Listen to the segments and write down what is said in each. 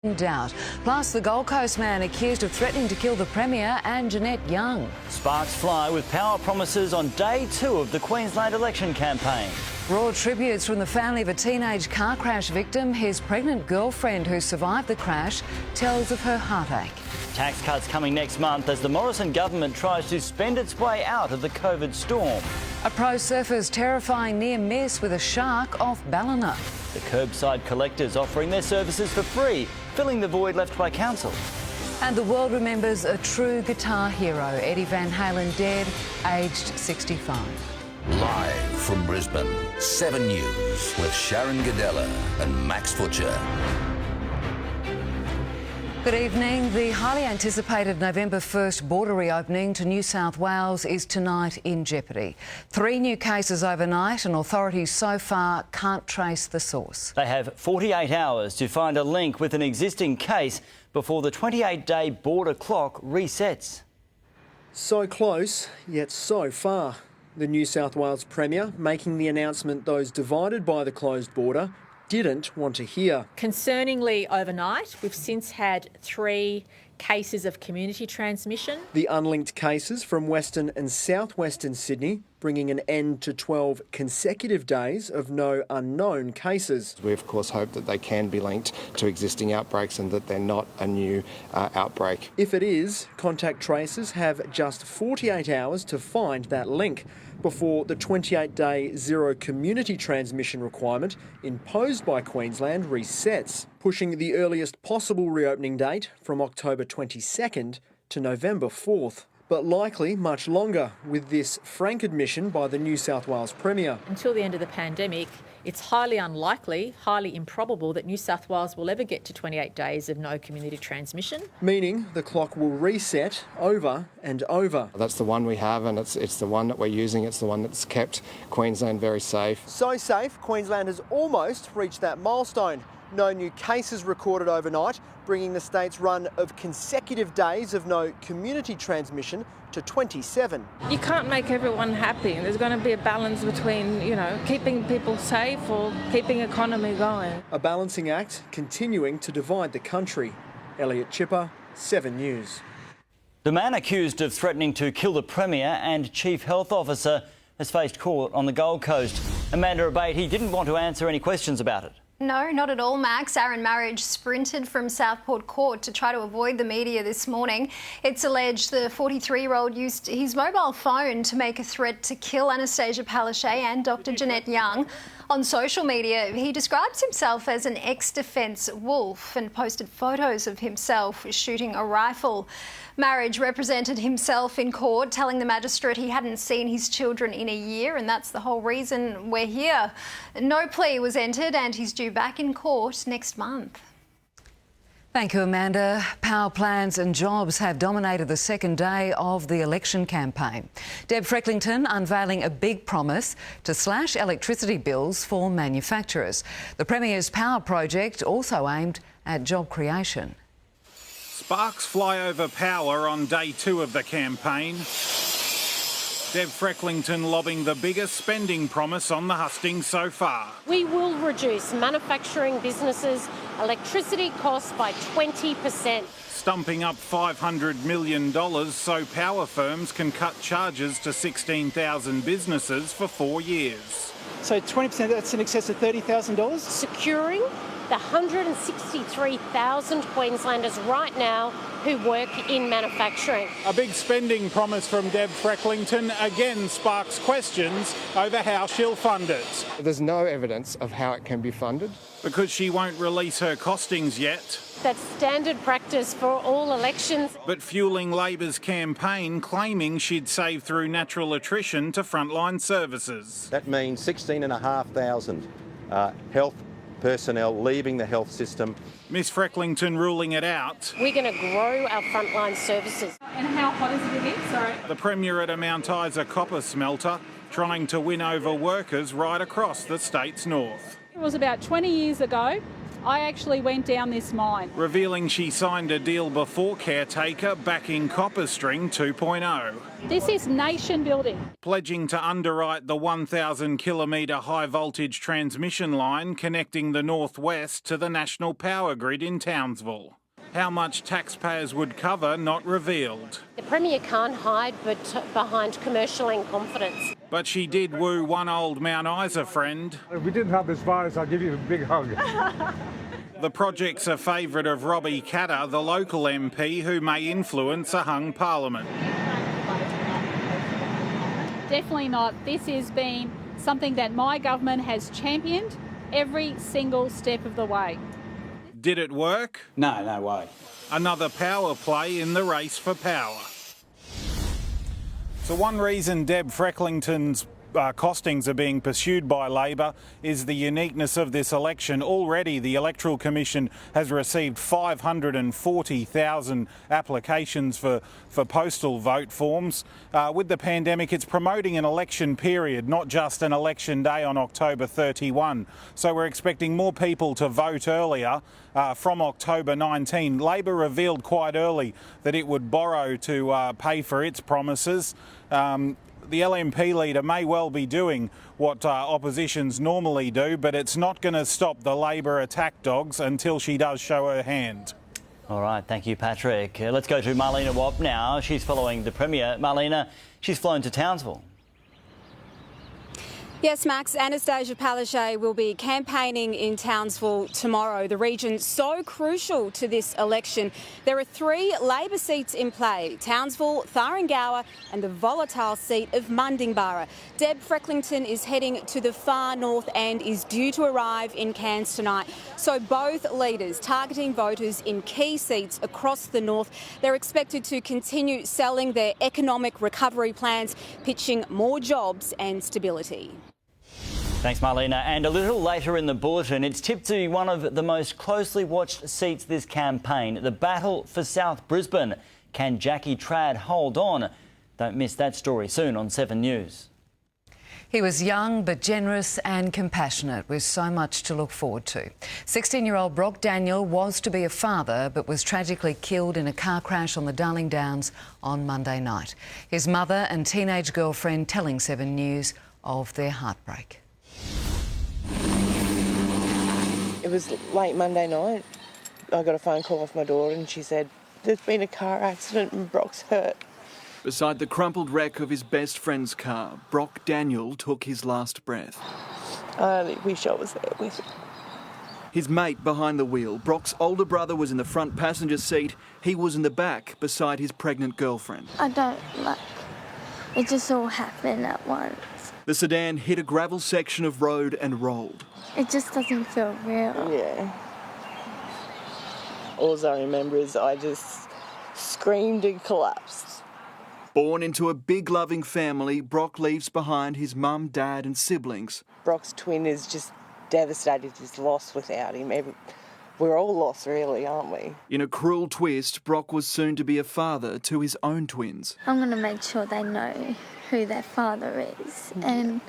In doubt. Plus, the Gold Coast man accused of threatening to kill the Premier and Jeanette Young. Sparks fly with power promises on day 2 of the Queensland election campaign. Raw tributes from the family of a teenage car crash victim. His pregnant girlfriend who survived the crash tells of her heartache. Tax cuts coming next month as the Morrison government tries to spend its way out of the COVID storm. A pro surfer's terrifying near miss with a shark off Ballina. The curbside collectors offering their services for free, filling the void left by council. And the world remembers a true guitar hero, Eddie Van Halen, dead, aged 65. Live from Brisbane, 7 News with Sharon Gadella and Max Butcher. Good evening. The highly anticipated November 1st border reopening to New South Wales is tonight in jeopardy. 3 new cases overnight and authorities so far can't trace the source. They have 48 hours to find a link with an existing case before the 28-day border clock resets. So close, yet so far. The New South Wales Premier making the announcement those divided by the closed border didn't want to hear. Concerningly, overnight, we've since had 3 cases of community transmission. The unlinked cases from Western and southwestern Sydney bringing an end to 12 consecutive days of no unknown cases. We of course hope that they can be linked to existing outbreaks and that they're not a new outbreak. If it is, contact tracers have just 48 hours to find that link before the 28-day zero community transmission requirement imposed by Queensland resets, pushing the earliest possible reopening date from October 22nd to November 4th. But likely much longer, with this frank admission by the New South Wales Premier. Until the end of the pandemic, it's highly unlikely, highly improbable that New South Wales will ever get to 28 days of no community transmission. Meaning the clock will reset over and over. That's the one we have, and it's the one that we're using. It's the one that's kept Queensland very safe. So safe, Queensland has almost reached that milestone. No new cases recorded overnight, bringing the state's run of consecutive days of no community transmission to 27. You can't make everyone happy. There's going to be a balance between, keeping people safe or keeping economy going. A balancing act continuing to divide the country. Elliot Chipper, 7 News. The man accused of threatening to kill the Premier and Chief Health Officer has faced court on the Gold Coast. Amanda Abate, he didn't want to answer any questions about it. No, not at all, Max. Aaron Marriage sprinted from Southport Court to try to avoid the media this morning. It's alleged the 43-year-old used his mobile phone to make a threat to kill Anastasia Palaszczuk and Dr. Jeanette Young. On social media, he describes himself as an ex-defence wolf and posted photos of himself shooting a rifle. Marriage represented himself in court, telling the magistrate he hadn't seen his children in a year, and that's the whole reason we're here. No plea was entered and he's due back in court next month. Thank you, Amanda. Power plans and jobs have dominated the second day of the election campaign. Deb Frecklington unveiling a big promise to slash electricity bills for manufacturers. The Premier's power project also aimed at job creation. Sparks fly over power on day 2 of the campaign. Deb Frecklington lobbing the biggest spending promise on the hustings so far. We will reduce manufacturing businesses' electricity costs by 20%. Stumping up $500 million so power firms can cut charges to 16,000 businesses for 4 years. So 20%, that's in excess of $30,000? Securing the 163,000 Queenslanders right now who work in manufacturing. A big spending promise from Deb Frecklington again sparks questions over how she'll fund it. There's no evidence of how it can be funded. Because she won't release her costings yet. That's standard practice for all elections. But fueling Labor's campaign claiming she'd save through natural attrition to frontline services. That means 16,500 health personnel leaving the health system. Miss Frecklington ruling it out. We're going to grow our frontline services. And how hot is it again? Sorry. The Premier at a Mount Isa copper smelter trying to win over workers right across the state's north. It was about 20 years ago I actually went down this mine. Revealing she signed a deal before caretaker backing Copperstring 2.0. This is nation building. Pledging to underwrite the 1,000-kilometre high-voltage transmission line connecting the northwest to the national power grid in Townsville. How much taxpayers would cover, not revealed. The Premier can't hide behind commercial incompetence. But she did woo one old Mount Isa friend. If we didn't have this virus, I'd give you a big hug. The project's a favourite of Robbie Katter, the local MP who may influence a hung parliament. Definitely not. This has been something that my government has championed every single step of the way. Did it work? No way. Another power play in the race for power. So one reason Deb Frecklington's costings are being pursued by Labor is the uniqueness of this election. Already the Electoral Commission has received 540,000 applications for postal vote forms. With the pandemic, it's promoting an election period, not just an election day on October 31. So we're expecting more people to vote earlier from October 19. Labor revealed quite early that it would borrow to pay for its promises. The LNP leader may well be doing what oppositions normally do, but it's not going to stop the Labor attack dogs until she does show her hand. All right, thank you, Patrick. Let's go to Marlena Wapp now. She's following the Premier. Marlena, she's flown to Townsville. Yes, Max, Anastasia Palaszczuk will be campaigning in Townsville tomorrow, the region so crucial to this election. There are 3 Labor seats in play: Townsville, Tharangower and the volatile seat of Mundingburra. Deb Frecklington is heading to the far north and is due to arrive in Cairns tonight. So both leaders targeting voters in key seats across the north. They're expected to continue selling their economic recovery plans, pitching more jobs and stability. Thanks, Marlena. And a little later in the Bulletin, it's tipped to be one of the most closely watched seats this campaign, the battle for South Brisbane. Can Jackie Trad hold on? Don't miss that story soon on 7 News. He was young but generous and compassionate, with so much to look forward to. 16-year-old Brock Daniel was to be a father but was tragically killed in a car crash on the Darling Downs on Monday night. His mother and teenage girlfriend telling 7 News of their heartbreak. It was late Monday night. I got a phone call off my daughter and she said, "There's been a car accident and Brock's hurt." Beside the crumpled wreck of his best friend's car, Brock Daniel took his last breath. I only wish I was there with him. His mate behind the wheel, Brock's older brother, was in the front passenger seat. He was in the back beside his pregnant girlfriend. I don't like it. Just all happened at once. The sedan hit a gravel section of road and rolled. It just doesn't feel real. Yeah. All I remember is I just screamed and collapsed. Born into a big loving family, Brock leaves behind his mum, dad and siblings. Brock's twin is just devastated. He's lost without him. We're all lost really, aren't we? In a cruel twist, Brock was soon to be a father to his own twins. I'm going to make sure they know who their father is and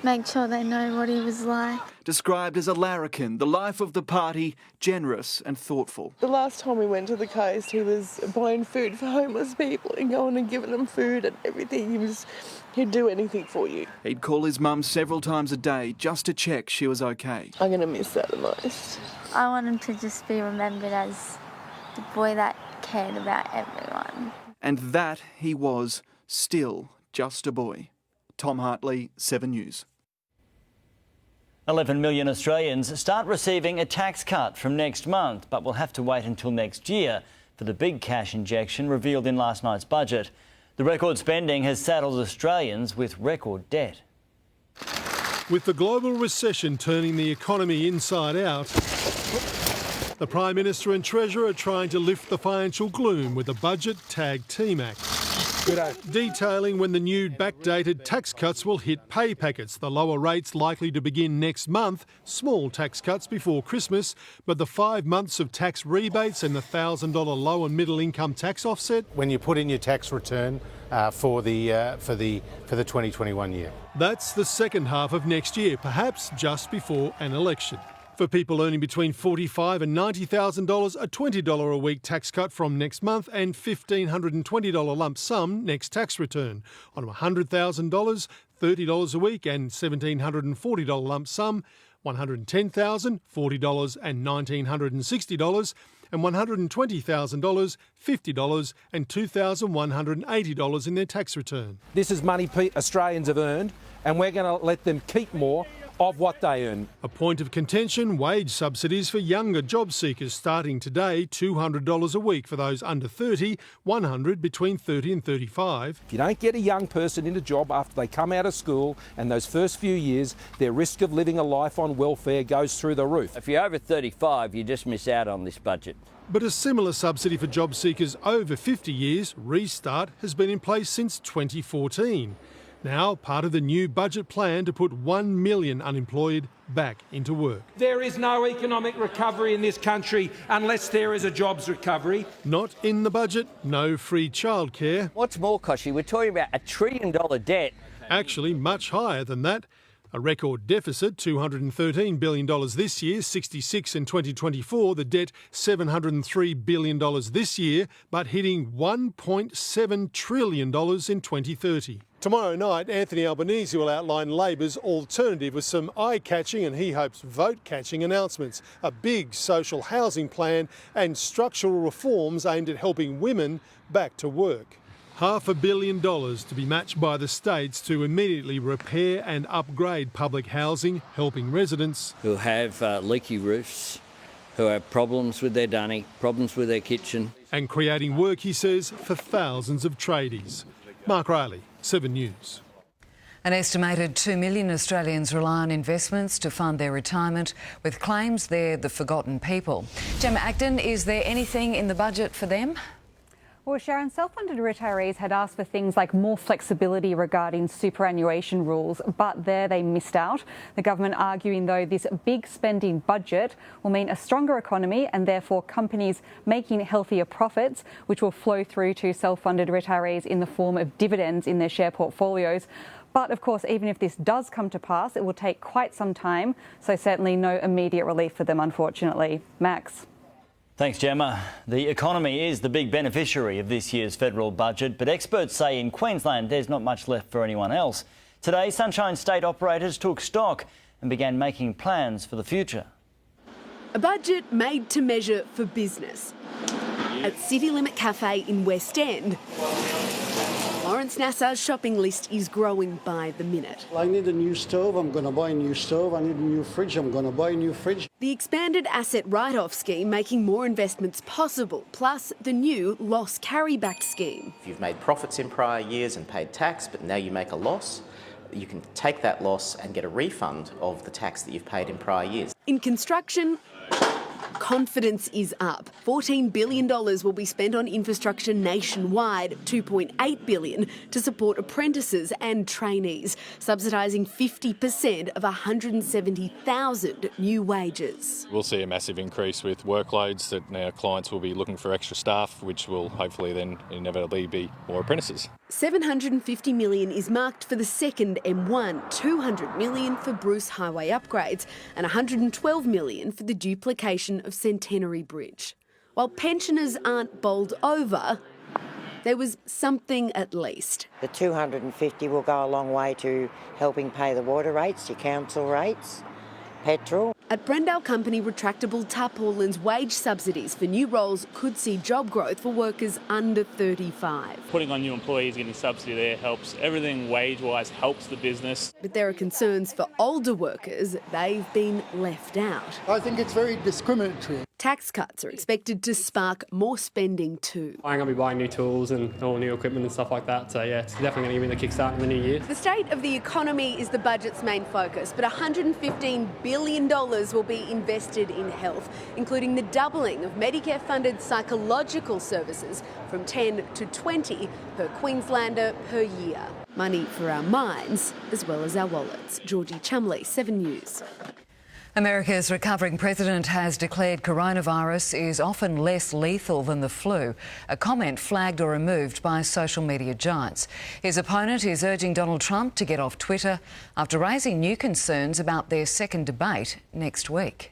make sure they know what he was like. Described as a larrikin, the life of the party, generous and thoughtful. The last time we went to the coast, he was buying food for homeless people and going and giving them food and everything. He'd do anything for you. He'd call his mum several times a day just to check she was okay. I'm going to miss that the most. I want him to just be remembered as the boy that cared about everyone. And that he was, still just a boy. Tom Hartley, 7 News. 11 million Australians start receiving a tax cut from next month, but will have to wait until next year for the big cash injection revealed in last night's budget. The record spending has saddled Australians with record debt. With the global recession turning the economy inside out, the Prime Minister and Treasurer are trying to lift the financial gloom with a budget tagged TMAC. Detailing when the new backdated tax cuts will hit pay packets. The lower rates likely to begin next month, small tax cuts before Christmas, but the 5 months of tax rebates and the $1,000 low and middle income tax offset. When you put in your tax return for the 2021 year. That's the second half of next year, perhaps just before an election. For people earning between $45,000 and $90,000, a $20 a week tax cut from next month and $1,520 lump sum next tax return. On $100,000, $30 a week and $1,740 lump sum, $110,000, $40 and $1,960, and $120,000, $50 and $2,180 in their tax return. This is money Australians have earned, and we're going to let them keep more of what they earn. A point of contention, wage subsidies for younger job seekers starting today, $200 a week for those under 30, $100 between 30 and 35. If you don't get a young person in a job after they come out of school and those first few years, their risk of living a life on welfare goes through the roof. If you're over 35, you just miss out on this budget. But a similar subsidy for job seekers over 50 years, Restart, has been in place since 2014. Now part of the new budget plan to put 1 million unemployed back into work. There is no economic recovery in this country unless there is a jobs recovery. Not in the budget, no free childcare. What's more, Koshy, we're talking about $1 trillion debt. Actually, much higher than that. A record deficit, $213 billion this year, 66 in 2024. The debt, $703 billion this year, but hitting $1.7 trillion in 2030. Tomorrow night, Anthony Albanese will outline Labor's alternative with some eye-catching and he hopes vote-catching announcements, a big social housing plan and structural reforms aimed at helping women back to work. $500 million to be matched by the states to immediately repair and upgrade public housing, helping residents who have leaky roofs, who have problems with their dunny, problems with their kitchen. And creating work, he says, for thousands of tradies. Mark Riley, 7 News. An estimated 2 million Australians rely on investments to fund their retirement, with claims they're the forgotten people. Gemma Acton, is there anything in the budget for them? Well, Sharon, self-funded retirees had asked for things like more flexibility regarding superannuation rules, but there they missed out. The government arguing, though, this big spending budget will mean a stronger economy and therefore companies making healthier profits, which will flow through to self-funded retirees in the form of dividends in their share portfolios. But, of course, even if this does come to pass, it will take quite some time, so certainly no immediate relief for them, unfortunately. Max. Thanks, Gemma. The economy is the big beneficiary of this year's federal budget, but experts say in Queensland there's not much left for anyone else. Today, Sunshine State operators took stock and began making plans for the future. A budget made to measure for business. At City Limit Cafe in West End, Lawrence Nassar's shopping list is growing by the minute. I need a new stove, I'm going to buy a new stove. I need a new fridge, I'm going to buy a new fridge. The expanded asset write-off scheme making more investments possible, plus the new loss carryback scheme. If you've made profits in prior years and paid tax, but now you make a loss, you can take that loss and get a refund of the tax that you've paid in prior years. In construction, confidence is up. $14 billion will be spent on infrastructure nationwide, $2.8 billion to support apprentices and trainees, subsidising 50% of 170,000 new wages. We'll see a massive increase with workloads that our clients will be looking for extra staff, which will hopefully then inevitably be more apprentices. $750 million is marked for the second M1, $200 million for Bruce Highway upgrades and $112 million for the duplication of Centenary Bridge. While pensioners aren't bowled over, there was something at least. The $250 will go a long way to helping pay the water rates, your council rates, petrol. At Brendale Company retractable tarpaulins, wage subsidies for new roles could see job growth for workers under 35. Putting on new employees, getting subsidy there helps. Everything wage-wise helps the business. But there are concerns for older workers. They've been left out. I think it's very discriminatory. Tax cuts are expected to spark more spending too. I'm going to be buying new tools and all new equipment and stuff like that. So yeah, it's definitely going to give me the kickstart in the new year. The state of the economy is the budget's main focus, but $115 billion will be invested in health, including the doubling of Medicare-funded psychological services from 10 to 20 per Queenslander per year. Money for our minds as well as our wallets. Georgie Chumley, 7 News. America's recovering president has declared coronavirus is often less lethal than the flu, a comment flagged or removed by social media giants. His opponent is urging Donald Trump to get off Twitter after raising new concerns about their second debate next week.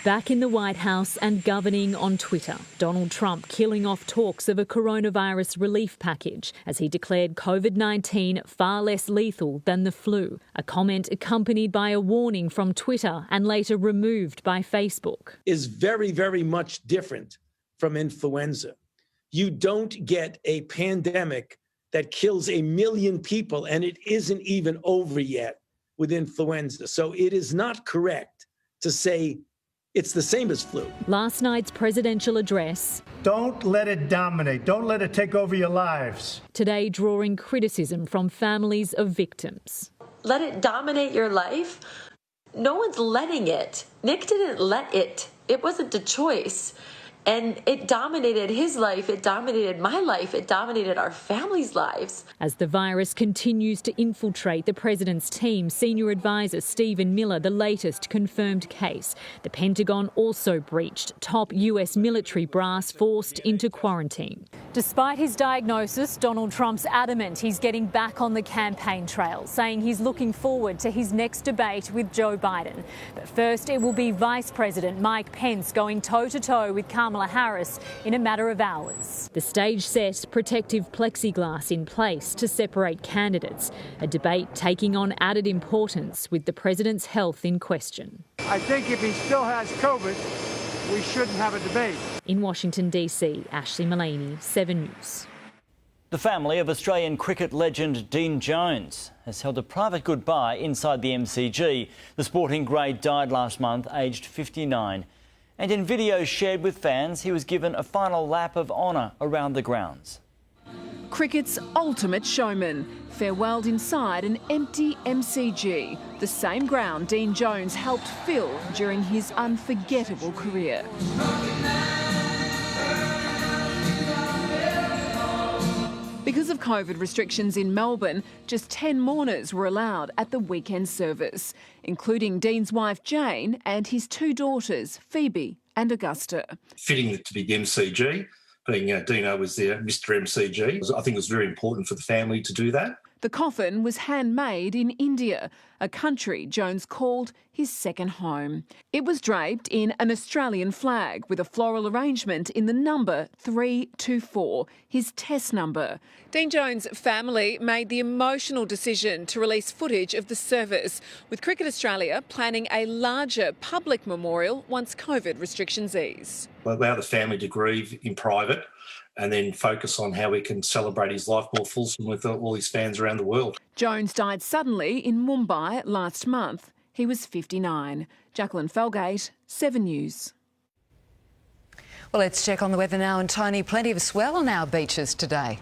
Back in the White House and governing on Twitter, Donald Trump killing off talks of a coronavirus relief package as he declared COVID-19 far less lethal than the flu. A comment accompanied by a warning from Twitter and later removed by Facebook. Is very, very much different from influenza. You don't get a pandemic that kills 1 million people, and it isn't even over yet with influenza. So it is not correct to say it's the same as flu. Last night's presidential address. Don't let it dominate. Don't let it take over your lives. Today drawing criticism from families of victims. Let it dominate your life? No one's letting it. Nick didn't let it. It wasn't a choice. And it dominated his life, it dominated my life, it dominated our families' lives. As the virus continues to infiltrate the president's team, senior advisor Stephen Miller, the latest confirmed case. The Pentagon also breached. Top US military brass forced into quarantine. Despite his diagnosis, Donald Trump's adamant he's getting back on the campaign trail, saying he's looking forward to his next debate with Joe Biden. But first, it will be Vice President Mike Pence going toe-to-toe with Kamala Harris in a matter of hours. The stage set, protective plexiglass in place to separate candidates. A debate taking on added importance with the president's health in question. I think if he still has COVID, we shouldn't have a debate. In Washington, D.C., Ashley Mullaney, 7 News. The family of Australian cricket legend Dean Jones has held a private goodbye inside the MCG. The sporting great died last month, aged 59. And in videos shared with fans, he was given a final lap of honour around the grounds. Cricket's ultimate showman, farewelled inside an empty MCG, the same ground Dean Jones helped fill during his unforgettable career. Because of COVID restrictions in Melbourne, just 10 mourners were allowed at the weekend service, including Dean's wife Jane and his 2 daughters, Phoebe and Augusta. Fitting to be the MCG, being Dino was there, Mr MCG. I think it was very important for the family to do that. The coffin was handmade in India, a country Jones called his second home. It was draped in an Australian flag with a floral arrangement in the number 324, his test number. Dean Jones' family made the emotional decision to release footage of the service, with Cricket Australia planning a larger public memorial once COVID restrictions ease. Allow the family to grieve in private and then focus on how we can celebrate his life more fulsome with all his fans around the world. Jones died suddenly in Mumbai last month. He was 59. Jacqueline Felgate, 7 News. Well, let's check on the weather now. And Tony, plenty of swell on our beaches today.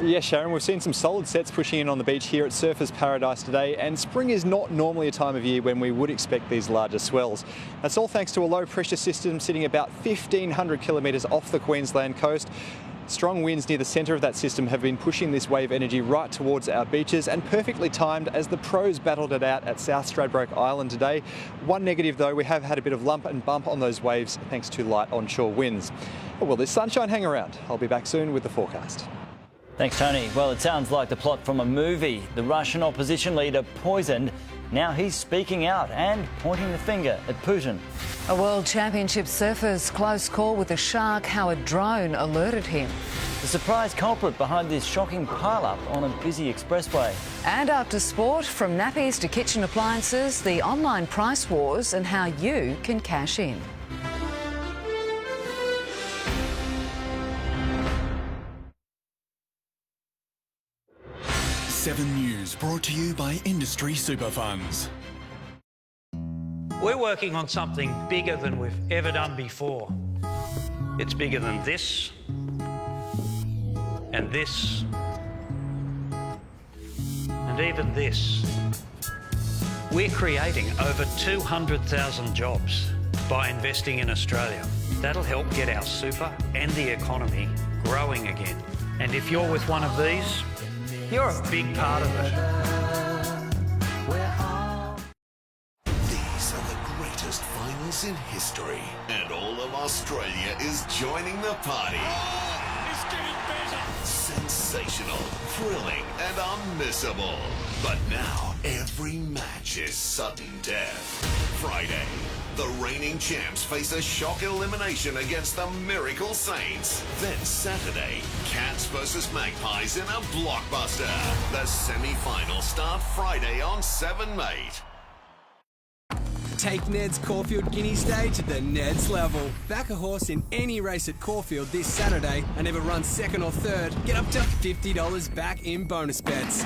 Yes, Sharon, we've seen some solid sets pushing in on the beach here at Surfers Paradise today, and spring is not normally a time of year when we would expect these larger swells. That's all thanks to a low pressure system sitting about 1,500 kilometres off the Queensland coast. Strong winds near the centre of that system have been pushing this wave energy right towards our beaches, and perfectly timed as the pros battled it out at South Stradbroke Island today. One negative though, we have had a bit of lump and bump on those waves thanks to light onshore winds. But will this sunshine hang around? I'll be back soon with the forecast. Thanks, Tony. Well, it sounds like the plot from a movie. The Russian opposition leader poisoned. Now he's speaking out and pointing the finger at Putin. A World Championship surfer's close call with a shark, how a drone alerted him. The surprise culprit behind this shocking pile-up on a busy expressway. And after sport, from nappies to kitchen appliances, the online price wars and how you can cash in. 7 News brought to you by Industry Super Funds. We're working on something bigger than we've ever done before. It's bigger than this, and this, and even this. We're creating over 200,000 jobs by investing in Australia. That'll help get our super and the economy growing again. And if you're with one of these, you're a big part of it. These are the greatest finals in history. And all of Australia is joining the party. Oh, it's getting better. Sensational, thrilling, and unmissable. But now, every Every match is sudden death. Friday, the reigning champs face a shock elimination against the Miracle Saints. Then Saturday, Cats versus Magpies in a blockbuster. The semi-finals start Friday on 7 Mate. Take Ned's Caulfield Guinea Stage to the Ned's level. Back a horse in any race at Caulfield this Saturday and ever run second or third, get up to $50 back in bonus bets.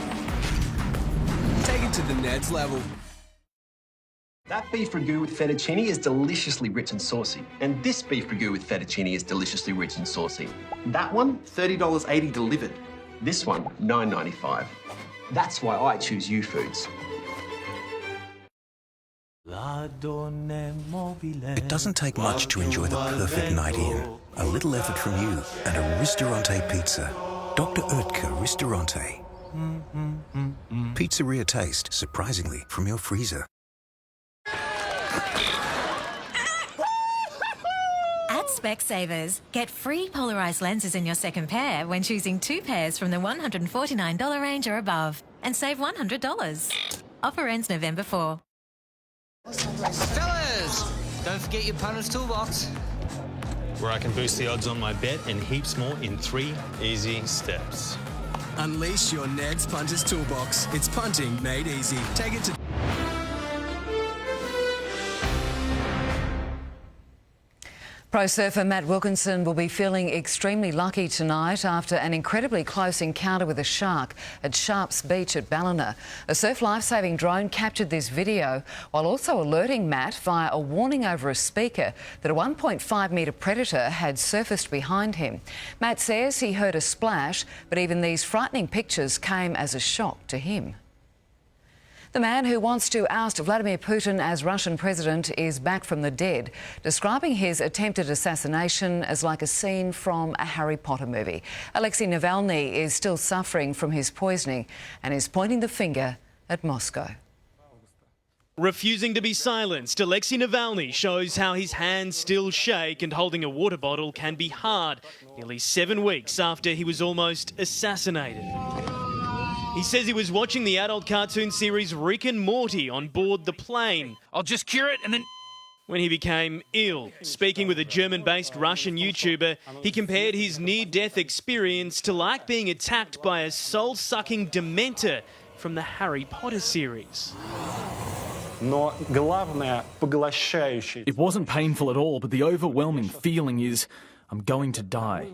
Take it to the Ned's level. That beef ragu with fettuccine is deliciously rich and saucy. And this beef ragu with fettuccine is deliciously rich and saucy. That one, $30.80 delivered. This one, $9.95. That's why I choose U Foods. It doesn't take much to enjoy the perfect night in. A little effort from you and a Ristorante pizza. Dr. Oetker Ristorante. Pizzeria taste, surprisingly, from your freezer. At Specsavers, get free polarised lenses in your second pair when choosing 2 pairs from the $149 range or above, and save $100. Offer ends November 4. Fellas, don't forget your punter's toolbox, where I can boost the odds on my bet and heaps more in 3 easy steps. Unleash your Ned's Punter's Toolbox. It's punting made easy. Take it to... Pro surfer Matt Wilkinson will be feeling extremely lucky tonight after an incredibly close encounter with a shark at Sharps Beach at Ballina. A surf lifesaving drone captured this video while also alerting Matt via a warning over a speaker that a 1.5 metre predator had surfaced behind him. Matt says he heard a splash, but even these frightening pictures came as a shock to him. The man who wants to oust Vladimir Putin as Russian president is back from the dead, describing his attempted assassination as like a scene from a Harry Potter movie. Alexei Navalny is still suffering from his poisoning and is pointing the finger at Moscow. Refusing to be silenced, Alexei Navalny shows how his hands still shake and holding a water bottle can be hard, nearly 7 weeks after he was almost assassinated. He says he was watching the adult cartoon series Rick and Morty on board the plane. I'll just cure it and then... When he became ill. Speaking with a German-based Russian YouTuber, he compared his near-death experience to like being attacked by a soul-sucking dementor from the Harry Potter series. It wasn't painful at all, but the overwhelming feeling is, I'm going to die.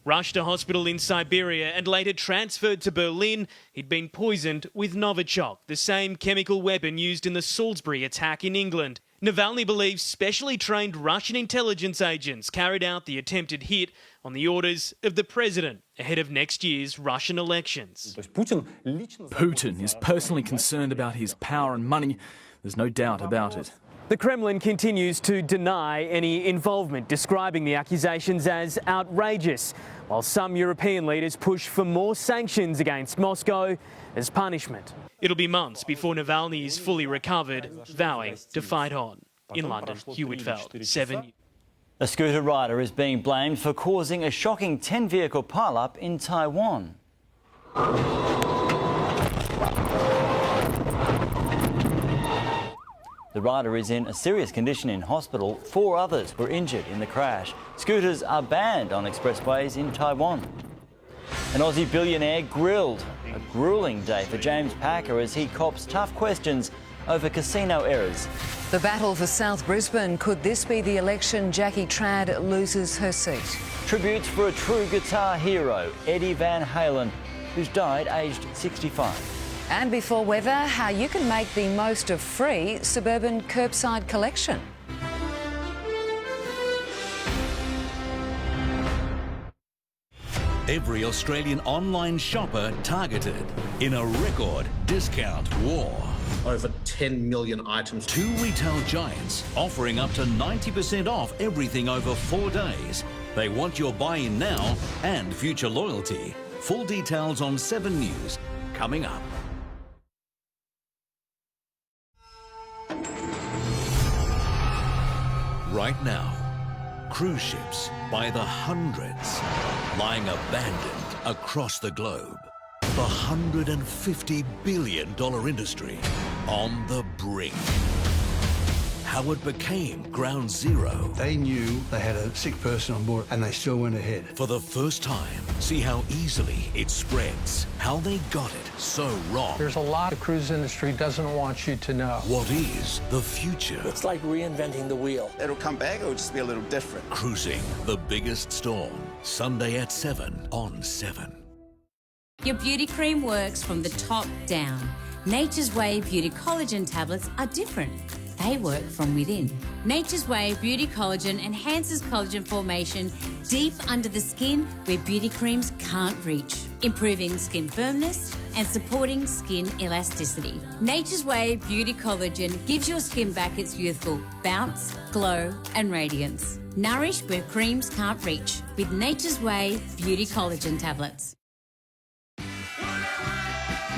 Rushed to hospital in Siberia and later transferred to Berlin, he'd been poisoned with Novichok, the same chemical weapon used in the Salisbury attack in England. Navalny believes specially trained Russian intelligence agents carried out the attempted hit on the orders of the president ahead of next year's Russian elections. Putin is personally concerned about his power and money. There's no doubt about it. The Kremlin continues to deny any involvement, describing the accusations as outrageous, while some European leaders push for more sanctions against Moscow as punishment. It'll be months before Navalny is fully recovered, vowing to fight on. In London, Hugh Whitfeld, 7. A scooter rider is being blamed for causing a shocking 10-vehicle pile-up in Taiwan. The rider is in a serious condition in hospital. 4 others were injured in the crash. Scooters are banned on expressways in Taiwan. An Aussie billionaire grilled. A gruelling day for James Packer as he cops tough questions over casino errors. The battle for South Brisbane. Could this be the election Jackie Trad loses her seat? Tributes for a true guitar hero, Eddie Van Halen, who's died aged 65. And before weather, how you can make the most of free suburban curbside collection. Every Australian online shopper targeted in a record discount war. Over 10 million items. 2 retail giants offering up to 90% off everything over 4 days. They want your buy-in now and future loyalty. Full details on 7 News coming up. Right now, cruise ships by the hundreds lying abandoned across the globe. The $150 billion industry on the brink. How it became ground zero. They knew they had a sick person on board and they still went ahead. For the first time, see how easily it spreads, how they got it so wrong. There's a lot the cruise industry doesn't want you to know. What is the future? It's like reinventing the wheel. It'll come back, it'll just be a little different. Cruising the biggest storm, Sunday at 7 on 7. Your beauty cream works from the top down. Nature's Way Beauty Collagen tablets are different. They work from within. Nature's Way Beauty Collagen enhances collagen formation deep under the skin where beauty creams can't reach, improving skin firmness and supporting skin elasticity. Nature's Way Beauty Collagen gives your skin back its youthful bounce, glow and radiance. Nourish where creams can't reach with Nature's Way Beauty Collagen tablets.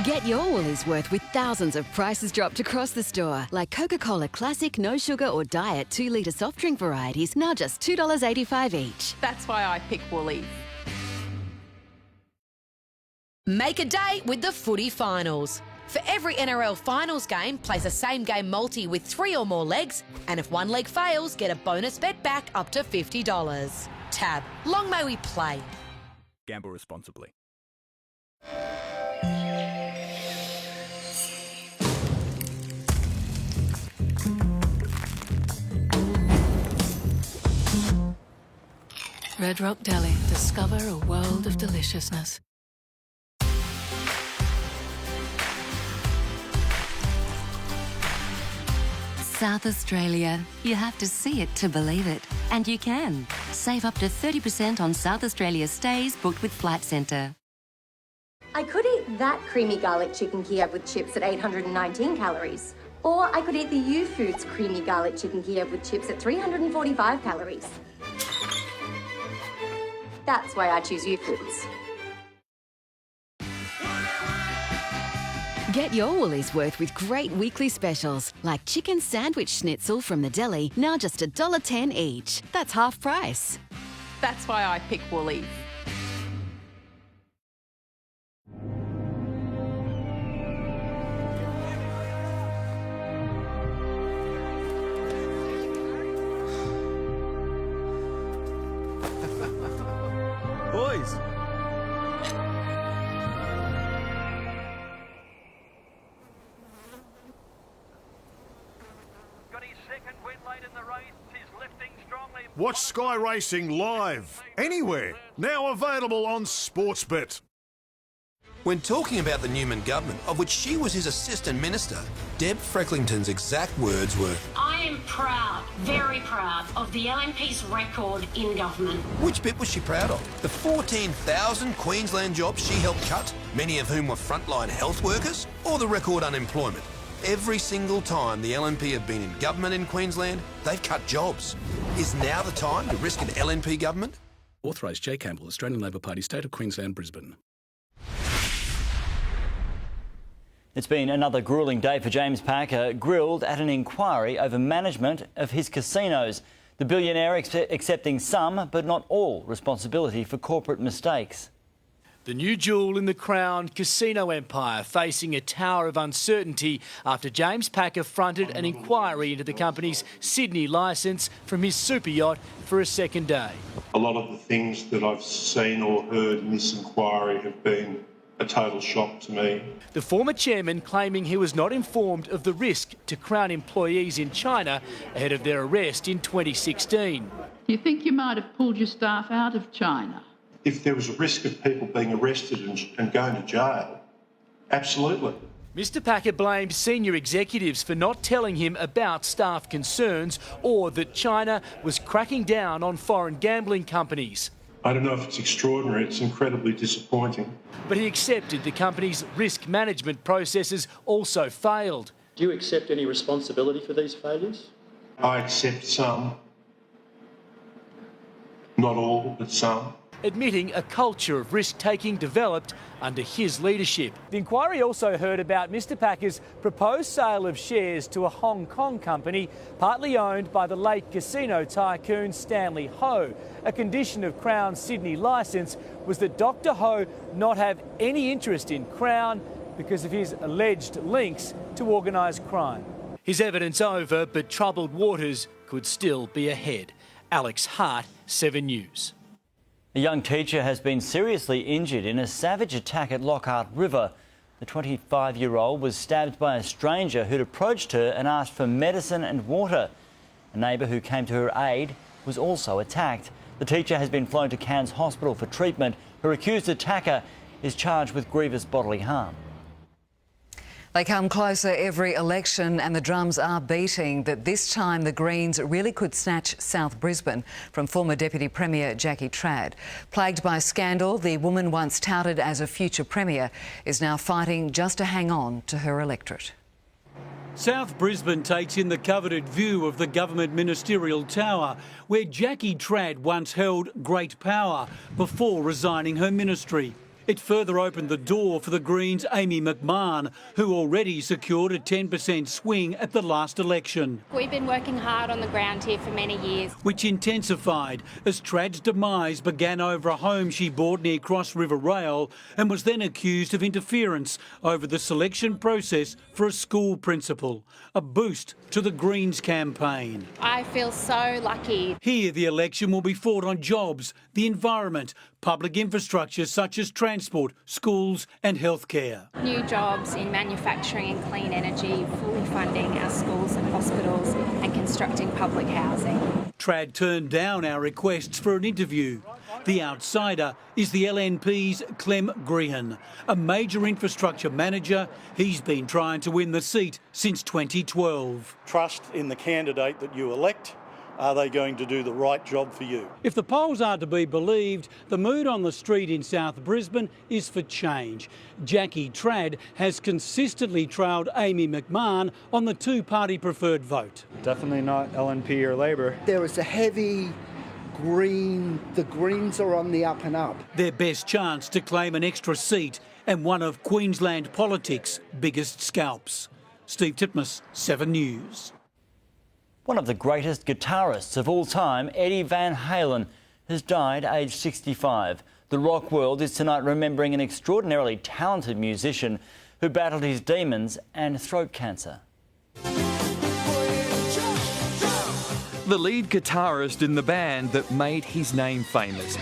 Get your Woolies worth with thousands of prices dropped across the store, like Coca-Cola Classic, No Sugar or Diet 2-litre soft drink varieties, now just $2.85 each. That's why I pick Woolies. Make a day with the footy finals. For every NRL finals game, place a same-game multi with 3 or more legs, and if one leg fails, get a bonus bet back up to $50. Tab. Long may we play. Gamble responsibly. Red Rock Deli. Discover a world of deliciousness. South Australia. You have to see it to believe it. And you can. Save up to 30% on South Australia stays booked with Flight Centre. I could eat that creamy garlic chicken Kiev with chips at 819 calories. Or I could eat the U-Foods creamy garlic chicken Kiev with chips at 345 calories. That's why I choose U-Foods. Get your Woolies worth with great weekly specials, like chicken sandwich schnitzel from the deli, now just $1.10 each. That's half price. That's why I pick Woolies. Boys! Watch Sky Racing live, anywhere, now available on Sportsbet. When talking about the Newman government, of which she was his assistant minister, Deb Frecklington's exact words were, I am proud, very proud, of the LNP's record in government. Which bit was she proud of? The 14,000 Queensland jobs she helped cut, many of whom were frontline health workers, or the record unemployment? Every single time the LNP have been in government in Queensland, they've cut jobs. Is now the time to risk an LNP government? Authorised J Campbell, Australian Labor Party, State of Queensland, Brisbane. It's been another gruelling day for James Packer, grilled at an inquiry over management of his casinos. The billionaire accepting some, but not all, responsibility for corporate mistakes. The new jewel in the crown, casino empire, facing a tower of uncertainty after James Packer fronted an inquiry into the company's Sydney licence from his super yacht for a second day. A lot of the things that I've seen or heard in this inquiry have been a total shock to me. The former chairman claiming he was not informed of the risk to Crown employees in China ahead of their arrest in 2016. Do you think you might have pulled your staff out of China? If there was a risk of people being arrested and going to jail, absolutely. Mr Packer blamed senior executives for not telling him about staff concerns or that China was cracking down on foreign gambling companies. I don't know if it's extraordinary, it's incredibly disappointing. But he accepted the company's risk management processes also failed. Do you accept any responsibility for these failures? I accept some. Not all, but some. admitting a culture of risk-taking developed under his leadership. The inquiry also heard about Mr Packer's proposed sale of shares to a Hong Kong company partly owned by the late casino tycoon Stanley Ho. A condition of Crown's Sydney licence was that Dr Ho not have any interest in Crown because of his alleged links to organised crime. His evidence over, but troubled waters could still be ahead. Alex Hart, 7 News. A young teacher has been seriously injured in a savage attack at Lockhart River. The 25-year-old was stabbed by a stranger who'd approached her and asked for medicine and water. A neighbour who came to her aid was also attacked. The teacher has been flown to Cairns Hospital for treatment. Her accused attacker is charged with grievous bodily harm. They come closer every election and the drums are beating that this time the Greens really could snatch South Brisbane from former Deputy Premier Jackie Trad. Plagued by scandal, the woman once touted as a future Premier is now fighting just to hang on to her electorate. South Brisbane takes in the coveted view of the government ministerial tower where Jackie Trad once held great power before resigning her ministry. It further opened the door for the Greens' Amy McMahon, who already secured a 10% swing at the last election. We've been working hard on the ground here for many years. Which intensified as Trad's demise began over a home she bought near Cross River Rail and was then accused of interference over the selection process for a school principal. A boost to the Greens campaign. I feel so lucky. Here the election will be fought on jobs, the environment, public infrastructure such as transport, schools and healthcare. New jobs in manufacturing and clean energy, fully funding our schools and hospitals and constructing public housing. Trad turned down our requests for an interview. The outsider is the LNP's Clem Grehan, a major infrastructure manager. He's been trying to win the seat since 2012. Trust in the candidate that you elect. Are they going to do the right job for you? If the polls are to be believed, the mood on the street in South Brisbane is for change. Jackie Trad has consistently trailed Amy McMahon on the two-party preferred vote. Definitely not LNP or Labor. There is a heavy Green. The Greens are on the up and up. Their best chance to claim an extra seat and one of Queensland politics' biggest scalps. Steve Titmus, 7 News. One of the greatest guitarists of all time, Eddie Van Halen, has died aged 65. The rock world is tonight remembering an extraordinarily talented musician who battled his demons and throat cancer. The lead guitarist in the band that made his name famous.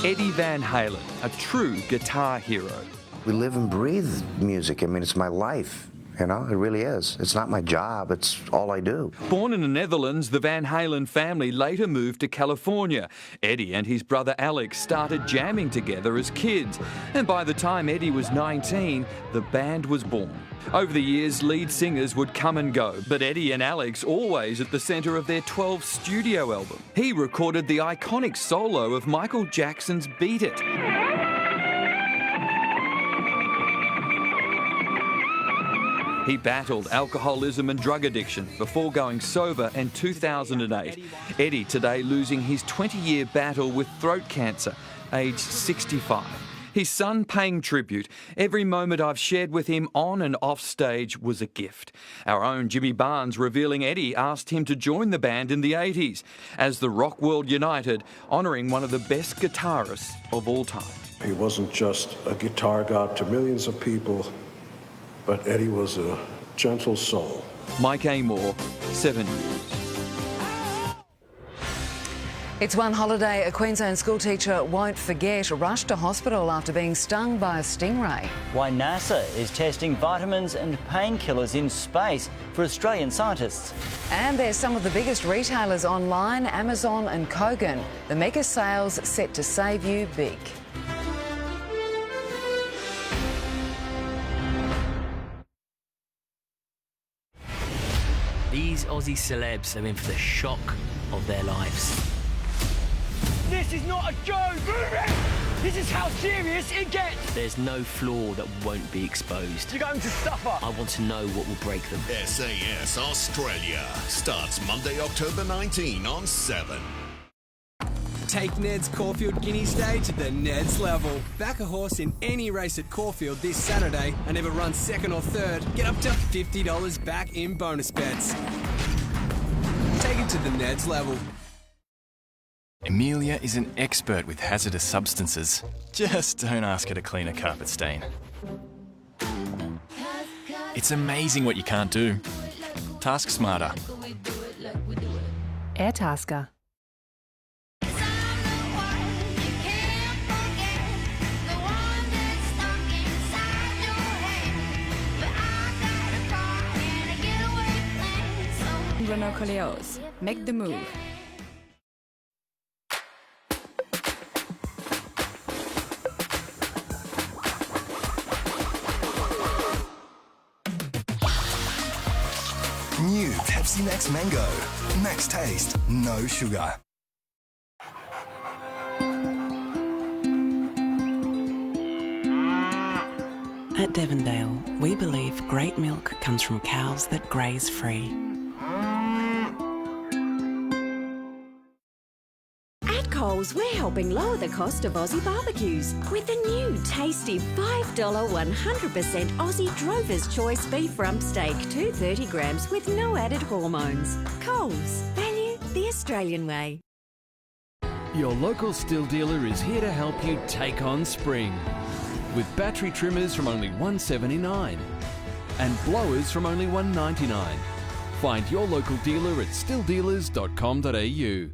Eddie Van Halen, a true guitar hero. We live and breathe music. I mean, it's my life, you know, it really is. It's not my job, it's all I do. Born in the Netherlands, the Van Halen family later moved to California. Eddie and his brother Alex started jamming together as kids, and by the time Eddie was 19, the band was born. Over the years, lead singers would come and go, but Eddie and Alex always at the centre of their 12th studio album. He recorded the iconic solo of Michael Jackson's Beat It. He battled alcoholism and drug addiction before going sober in 2008. Eddie today losing his 20-year battle with throat cancer, aged 65. His son paying tribute. Every moment I've shared with him on and off stage was a gift. Our own Jimmy Barnes revealing Eddie asked him to join the band in the 80s as the rock world united, honouring one of the best guitarists of all time. He wasn't just a guitar god to millions of people, but Eddie was a gentle soul. Mike Amor, 7 News. It's one holiday a Queensland schoolteacher won't forget. Rushed to hospital after being stung by a stingray. Why NASA is testing vitamins and painkillers in space for Australian scientists. And there's some of the biggest retailers online, Amazon and Kogan. The mega sales set to save you big. These Aussie celebs are in for the shock of their lives. This is not a joke! This is how serious it gets! There's no flaw that won't be exposed. You're going to suffer! I want to know what will break them. SAS Australia starts Monday, October 19 on 7. Take Ned's Caulfield Guineas Day to the Ned's level. Back a horse in any race at Caulfield this Saturday and if it runs second or third, get up to $50 back in bonus bets. Take it to the Ned's level. Amelia is an expert with hazardous substances. Just don't ask her to clean a carpet stain. It's amazing what you can't do. Task smarter. AirTasker. Renault Coleos. Make the move. New Pepsi Max Mango. Max taste, no sugar. At Devondale, we believe great milk comes from cows that graze free. At Coles, we're helping lower the cost of Aussie barbecues with the new tasty $5 100% Aussie Drover's Choice beef rump steak, 230 grams with no added hormones. Coles, value the Australian way. Your local still dealer is here to help you take on spring. With battery trimmers from only $179 and blowers from only $199. Find your local dealer at stilldealers.com.au.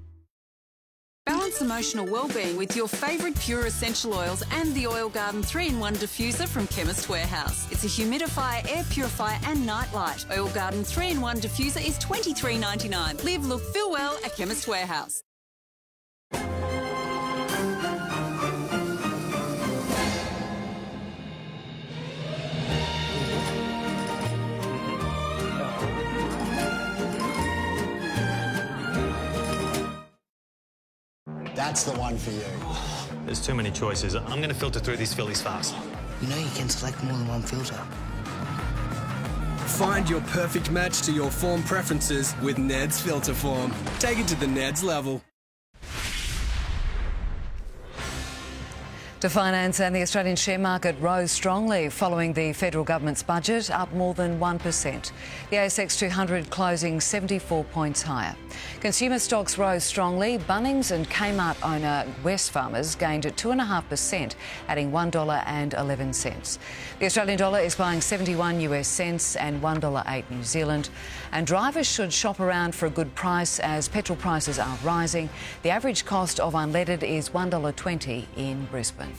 Balance emotional well-being with your favourite pure essential oils and the Oil Garden 3-in-1 diffuser from Chemist Warehouse. It's a humidifier, air purifier and nightlight. Oil Garden 3-in-1 diffuser is $23.99. Live, look, feel well at Chemist Warehouse. That's the one for you. There's too many choices. I'm going to filter through these fillies fast. You know you can select more than one filter. Find your perfect match to your form preferences with Ned's Filter Form. Take it to the Ned's level. To finance and the Australian share market rose strongly following the federal government's budget, up more than 1%. The ASX 200 closing 74 points higher. Consumer stocks rose strongly. Bunnings and Kmart owner Wesfarmers gained at 2.5%, adding $1.11. The Australian dollar is buying 71 US cents and $1.08 New Zealand. And drivers should shop around for a good price as petrol prices are rising. The average cost of unleaded is $1.20 in Brisbane.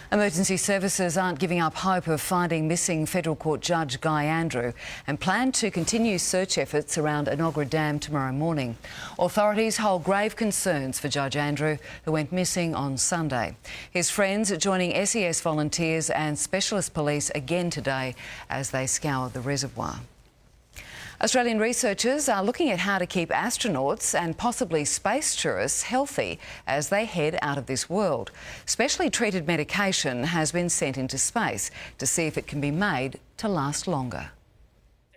Emergency services aren't giving up hope of finding missing Federal Court Judge Guy Andrew and plan to continue search efforts around Enoggera Dam tomorrow morning. Authorities hold grave concerns for Judge Andrew, who went missing on Sunday. His friends joining SES volunteers and specialist police again today as they scour the reservoir. Australian researchers are looking at how to keep astronauts and possibly space tourists healthy as they head out of this world. Specially treated medication has been sent into space to see if it can be made to last longer.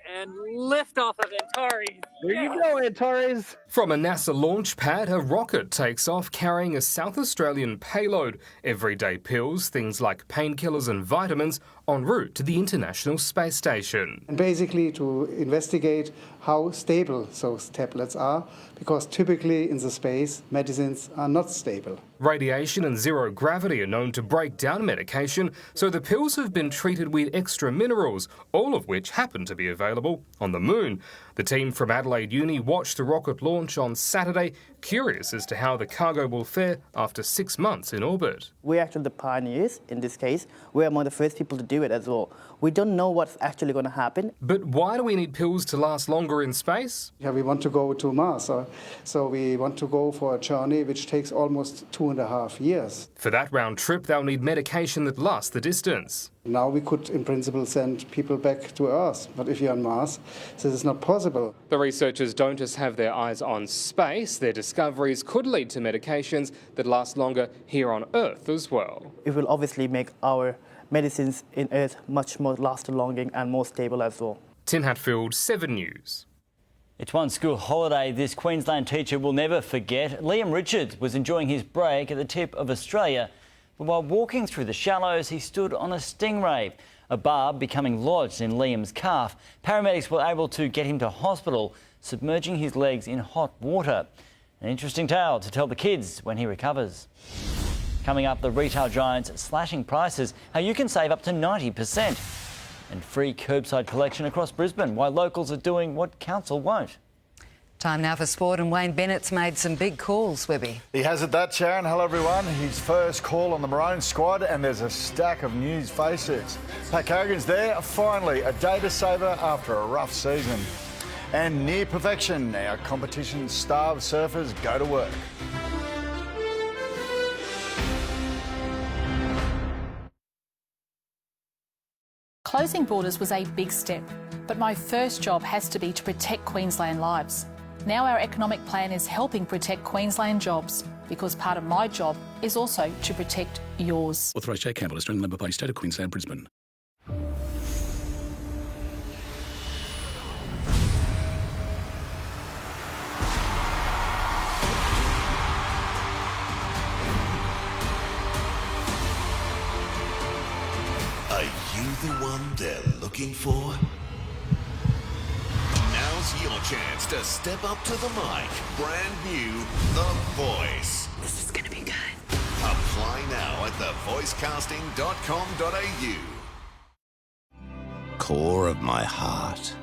And liftoff of Antares. There you go, Antares. From a NASA launch pad, a rocket takes off carrying a South Australian payload. Everyday pills, things like painkillers and vitamins, en route to the International Space Station. And basically to investigate how stable those tablets are, because typically in the space, medicines are not stable. Radiation and zero gravity are known to break down medication, so the pills have been treated with extra minerals, all of which happen to be available on the moon. The team from Adelaide Uni watched the rocket launch on Saturday, curious as to how the cargo will fare after 6 months in orbit. We're actually the pioneers in this case. We're among the first people to do it as well. We don't know what's actually going to happen. But why do we need pills to last longer in space? Yeah, we want to go to Mars, so we want to go for a journey which takes almost 2 2.5 years. For that round trip, they'll need medication that lasts the distance. Now we could, in principle, send people back to Earth, but if you're on Mars, this is not possible. The researchers don't just have their eyes on space. Their discoveries could lead to medications that last longer here on Earth as well. It will obviously make our medicines in Earth much more lasting and more stable as well. Tim Hatfield, 7 News. It's one school holiday this Queensland teacher will never forget. Liam Richards was enjoying his break at the tip of Australia, but while walking through the shallows, he stood on a stingray, a barb becoming lodged in Liam's calf. Paramedics were able to get him to hospital, submerging his legs in hot water. An interesting tale to tell the kids when he recovers. Coming up, the retail giants slashing prices, how you can save up to 90%. And free curbside collection across Brisbane, why locals are doing what council won't. Time now for sport, and Wayne Bennett's made some big calls, Webby. He has it that, Sharon. Hello, everyone. His first call on the Maroon squad, and there's a stack of new faces. Pat Carrigan's there, finally, a data saver after a rough season. And near perfection, our competition-starved surfers go to work. Closing borders was a big step, but my first job has to be to protect Queensland lives. Now our economic plan is helping protect Queensland jobs, because part of my job is also to protect yours. Authorised Jay Campbell, Australian Labor Party, State of Queensland, Brisbane. Are you the one they're looking for? Now's your chance to step up to the mic. Brand new, The Voice. This is going to be good. Apply now at thevoicecasting.com.au. Core of my heart,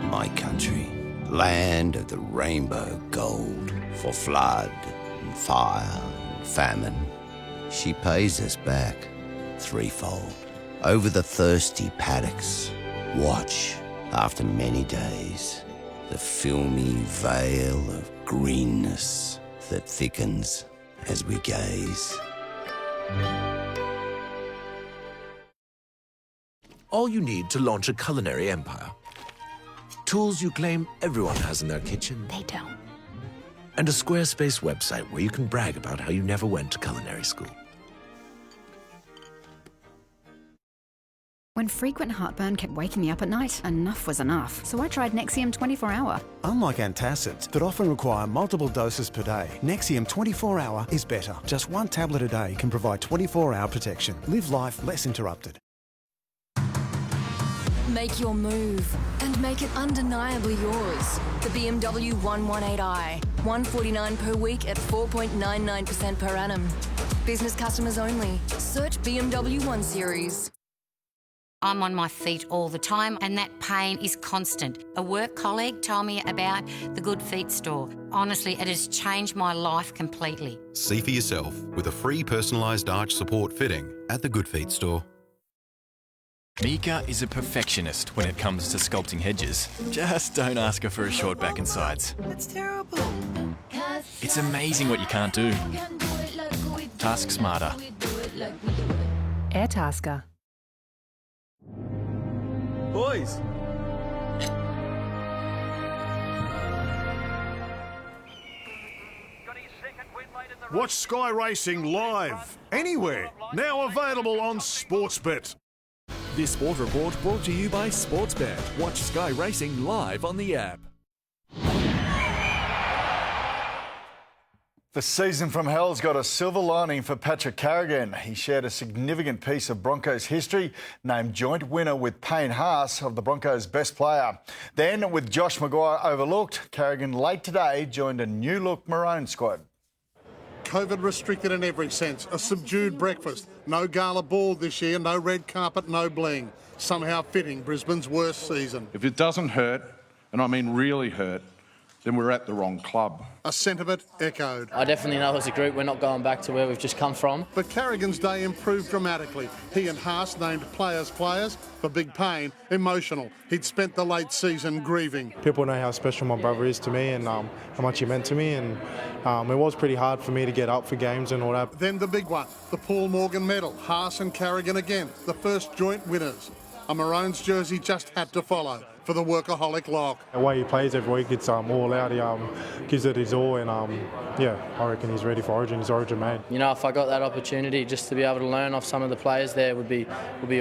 my country, land of the rainbow gold, for flood and fire and famine. She pays us back threefold. Over the thirsty paddocks, watch after many days the filmy veil of greenness that thickens as we gaze. All you need to launch a culinary empire. Tools you claim everyone has in their kitchen. They don't. And a Squarespace website where you can brag about how you never went to culinary school. When frequent heartburn kept waking me up at night, enough was enough. So I tried Nexium 24-Hour. Unlike antacids that often require multiple doses per day, Nexium 24-Hour is better. Just one tablet a day can provide 24-hour protection. Live life less interrupted. Make your move and make it undeniably yours. The BMW 118i. $149 per week at 4.99% per annum. Business customers only. Search BMW 1 Series. I'm on my feet all the time and that pain is constant. A work colleague told me about the Good Feet store. Honestly, it has changed my life completely. See for yourself with a free personalised arch support fitting at the Good Feet store. Mika is a perfectionist when it comes to sculpting hedges. Just don't ask her for a short back and sides. That's terrible. It's amazing what you can't do. Task smarter. Airtasker. Boys! Watch Sky Racing live, anywhere. Now available on Sportsbet. This sport report brought to you by Sportsbet. Watch Sky Racing live on the app. The season from hell's got a silver lining for Patrick Carrigan. He shared a significant piece of Broncos history, named joint winner with Payne Haas of the Broncos' best player. Then, with Josh Maguire overlooked, Carrigan late today joined a new-look Maroon squad. COVID restricted in every sense. A subdued breakfast. No gala ball this year, no red carpet, no bling. Somehow fitting Brisbane's worst season. If it doesn't hurt, and I mean really hurt, then we're at the wrong club. A sentiment echoed. I definitely know as a group we're not going back to where we've just come from. But Carrigan's day improved dramatically. He and Haas named players for Big Pain emotional. He'd spent the late season grieving. People know how special my brother is to me and how much he meant to me, and it was pretty hard for me to get up for games and all that. Then the big one, the Paul Morgan medal. Haas and Carrigan again, the first joint winners. A Maroons jersey just had to follow for the workaholic lock. The way he plays every week, it's all out. He gives it his all, and I reckon he's ready for Origin. He's Origin made. You know, if I got that opportunity just to be able to learn off some of the players there would be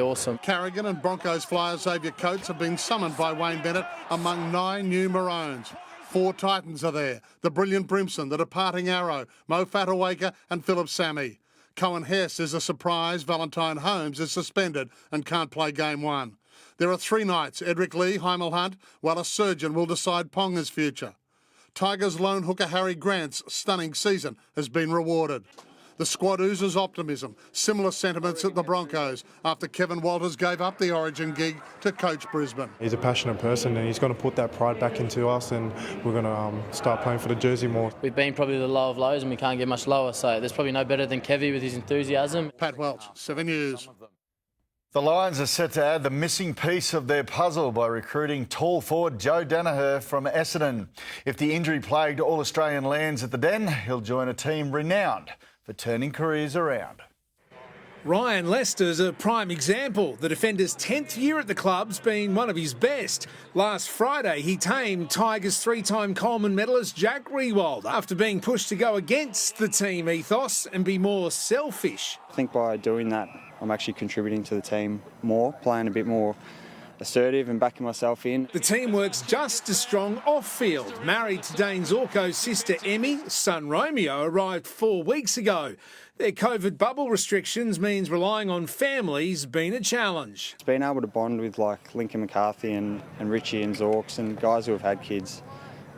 awesome. Carrigan and Broncos flyer Xavier Coates have been summoned by Wayne Bennett among 9 new Maroons. 4 Titans are there: the brilliant Brimson, the departing Arrow, Mo Fatawaka and Philip Sammy. Cohen Hess is a surprise. Valentine Holmes is suspended and can't play game 1. There are 3 nights: Edric Lee, Heimel Hunt, while a surgeon will decide Ponga's future. Tigers lone hooker Harry Grant's stunning season has been rewarded. The squad oozes optimism. Similar sentiments at the Broncos after Kevin Walters gave up the Origin gig to coach Brisbane. He's a passionate person, and he's going to put that pride back into us, and we're going to start playing for the jersey more. We've been probably the low of lows and we can't get much lower, so there's probably no better than Kevy with his enthusiasm. Pat Welch, 7 News. The Lions are set to add the missing piece of their puzzle by recruiting tall forward Joe Danaher from Essendon. If the injury-plagued All-Australian lands at the Den, he'll join a team renowned for turning careers around. Ryan Lester's a prime example. The defender's 10th year at the club's been one of his best. Last Friday, he tamed Tigers 3-time Coleman medalist Jack Riewoldt after being pushed to go against the team ethos and be more selfish. I think by doing that, I'm actually contributing to the team more, playing a bit more assertive and backing myself in. The team works just as strong off-field. Married to Dane Zorko's sister Emmy, son Romeo arrived 4 weeks ago. Their COVID bubble restrictions means relying on families been a challenge. Being able to bond with like Lincoln McCarthy and Richie and Zorks and guys who have had kids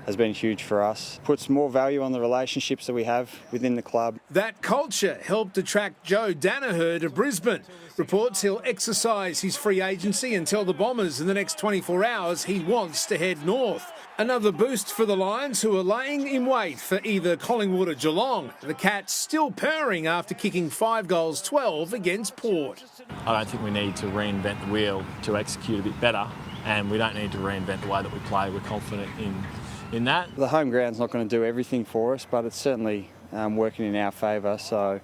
has been huge for us. Puts more value on the relationships that we have within the club. That culture helped attract Joe Danaher to Brisbane. Reports he'll exercise his free agency and tell the Bombers in the next 24 hours he wants to head north. Another boost for the Lions, who are laying in wait for either Collingwood or Geelong. The Cats still purring after kicking 5 goals 12 against Port. I don't think we need to reinvent the wheel to execute a bit better, and we don't need to reinvent the way that we play. We're confident in that. The home ground's not going to do everything for us, but it's certainly working in our favour, so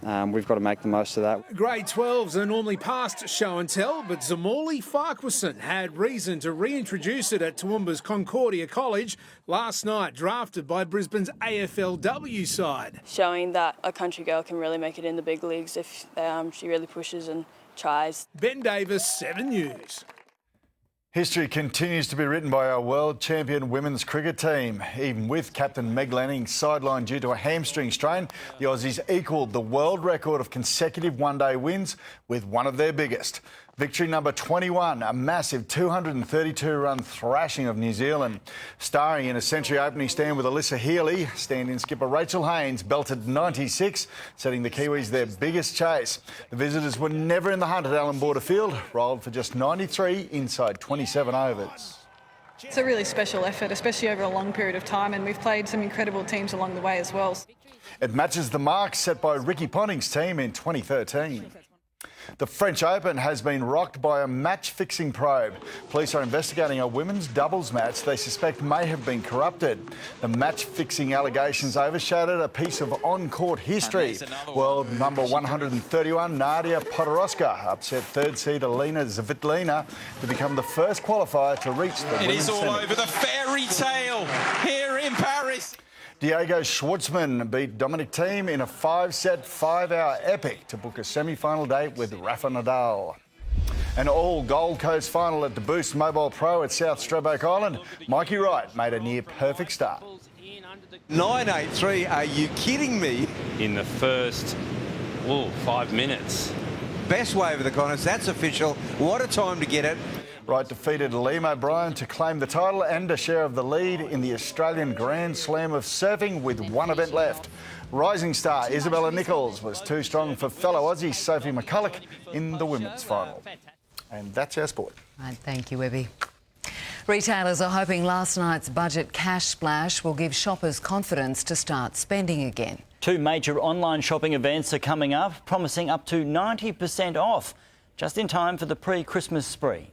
we've got to make the most of that. Grade 12s are normally past show and tell, but Zamorli Farquharson had reason to reintroduce it at Toowoomba's Concordia College last night, drafted by Brisbane's AFLW side. Showing that a country girl can really make it in the big leagues if she really pushes and tries. Ben Davis, 7 News. History continues to be written by our world champion women's cricket team. Even with captain Meg Lanning sidelined due to a hamstring strain, the Aussies equalled the world record of consecutive one-day wins with one of their biggest. Victory number 21, a massive 232-run thrashing of New Zealand. Starring in a century opening stand with Alyssa Healy, stand-in skipper Rachel Haynes belted 96, setting the Kiwis their biggest chase. The visitors were never in the hunt at Allan Border Field, rolled for just 93 inside 27 overs. It's a really special effort, especially over a long period of time, and we've played some incredible teams along the way as well. It matches the mark set by Ricky Ponting's team in 2013. The French Open has been rocked by a match-fixing probe. Police are investigating a women's doubles match they suspect may have been corrupted. The match-fixing allegations overshadowed a piece of on-court history. World number 131 Nadia Podoroska upset third seed Elena Svitolina to become the first qualifier to reach the women's It is all semi. over the fairy tale here in Paris. Diego Schwartzman beat Dominic Thiem in a 5-set, 5-hour epic to book a semi-final date with Rafa Nadal. An all-Gold Coast final at the Boost Mobile Pro at South Stradbroke Island. Mikey Wright made a near-perfect start. 983, are you kidding me? In the first 5 minutes. Best wave of the contest, that's official. What a time to get it. Wright defeated Liam O'Brien to claim the title and a share of the lead in the Australian Grand Slam of surfing with one event left. Rising star Isabella Nichols was too strong for fellow Aussie Sophie McCulloch in the women's final. And that's our sport. Right, thank you, Webby. Retailers are hoping last night's budget cash splash will give shoppers confidence to start spending again. 2 major online shopping events are coming up, promising up to 90% off, just in time for the pre-Christmas spree.